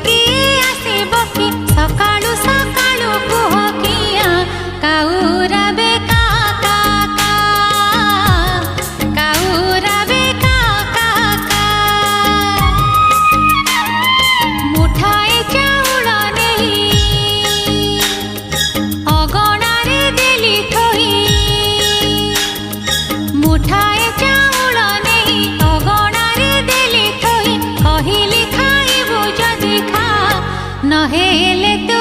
किए आसिब कि सकाळु सकाळु कुह किया काउराबे का का का काउराबे का का का मुठाए चाउळ नेई अगणारे देली थोई मुठाए चाउळ नेई अगणारे देली थोई कहिली खाइबु जदि खा नहेले तू